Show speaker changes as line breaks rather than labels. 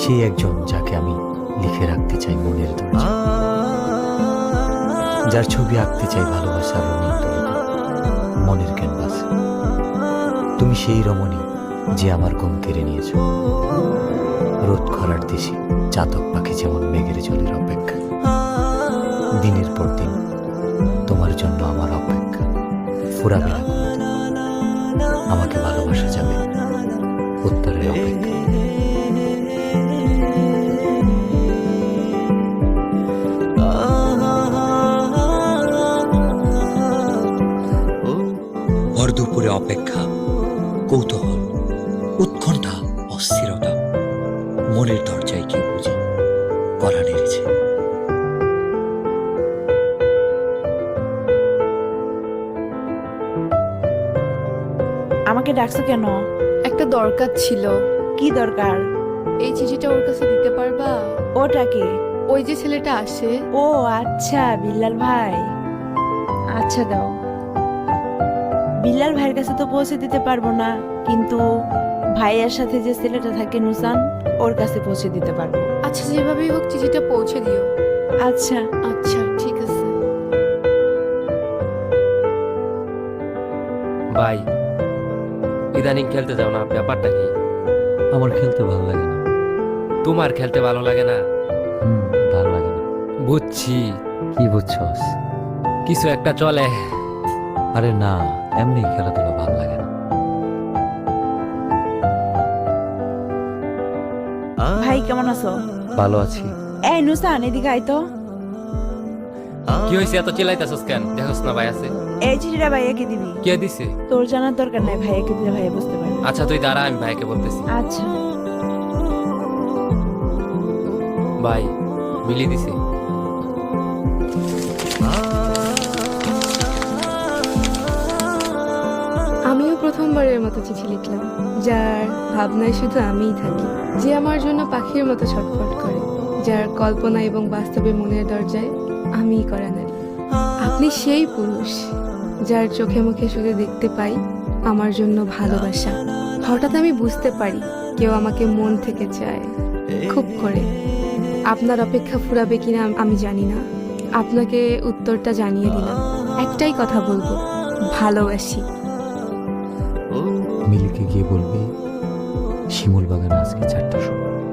সেই একজন যাকে আমি লিখে রাখতে চাই মনের দরজায়, যার ছবি আঁকতে চাই ভালোবাসার রঙিন তুলিতে মনের ক্যানভাসে। তুমি সেই রমণী যে আমার ঘুম কেড়ে নিয়েছ, রোদ খরার দেশে চাতক পাখি যেমন মেঘের জলের অপেক্ষা। দিনের পর দিন তোমার জন্য আমার অপেক্ষা ফুরাবে না কোনোদিন। আমাকে ভালোবাসা যাবে উত্তরের অপেক্ষা।
ভর দুপুরে অপেক্ষা, কৌতূহল, উৎকণ্ঠা, অস্থিরতা, মনের দরজায় কি বুঝি কড়া নেড়েছে।
আমাকে ডাকছো কেন?
একটা দরকার ছিল।
কি দরকার?
এই চিঠিটা ওর কাছে দিতে পারবা?
ওটাকে?
ওই যে ছেলেটা আসে।
ও আচ্ছা, বিল্লাল ভাই। আচ্ছা দাও। বিল্লাল ভাইয়ের কাছে তো পৌঁছে দিতে পারবো না, কিন্তু ভাইয়ের সাথে যে ছেলেটা থাকে নুসান, ওর কাছে পৌঁছে দিতে পারবো।
আচ্ছা, যেভাবেই হোক চিঠিটা পৌঁছে দিও।
আচ্ছা
আচ্ছা ঠিক আছে।
ভাই, ইদানিং খেলতে যাও না, ব্যাপারটা কি?
আমার খেলতে ভালো লাগে না।
তোমার খেলতে ভালো লাগে না?
ভালো লাগে না।
বুঝছি,
কি বুঝছস?
কিছু একটা চলে।
আরে না, এমনি খেলাধুলা ভালো লাগে না।
ভাই কেমন আছো?
ভালো আছি।
এই নুসান, এদিকে আয় তো।
কি হয়েছে এত চিল্লাইতেছস কেন? দেখোস না ভাই আছে।
এই চিঠিটা ভাইয়াকে দিবি।
কে দিছে?
তোর জানার দরকার নাই, ভাইয়াকে দিলে ভাইয়া বুঝতে পারবে।
আচ্ছা তুই দাঁড়া, আমি ভাইকে বলতেছি।
আচ্ছা।
ভাই মিলি দিছে।
আমিও প্রথমবারের মতো চিঠি লিখলাম, যার ভাবনায় শুধু আমিই থাকি, যে আমার জন্য পাখির মতো ছটফট করে, যার কল্পনা এবং বাস্তবে মনের দরজায় আমিই করা নারী। আপনি সেই পুরুষ যার চোখে মুখে শুধু দেখতে পাই আমার জন্য ভালোবাসা। হঠাৎ আমি বুঝতে পারি কেউ আমাকে মন থেকে চায়, খুব করে। আপনার অপেক্ষা ফুরাবে কিনা আমি জানি না, আপনাকে উত্তরটা জানিয়ে দিলাম। একটাই কথা বলবো, ভালোবাসি।
মিলিকে গিয়ে বলবি শিমুল বাগানে আজকে 4টার সময়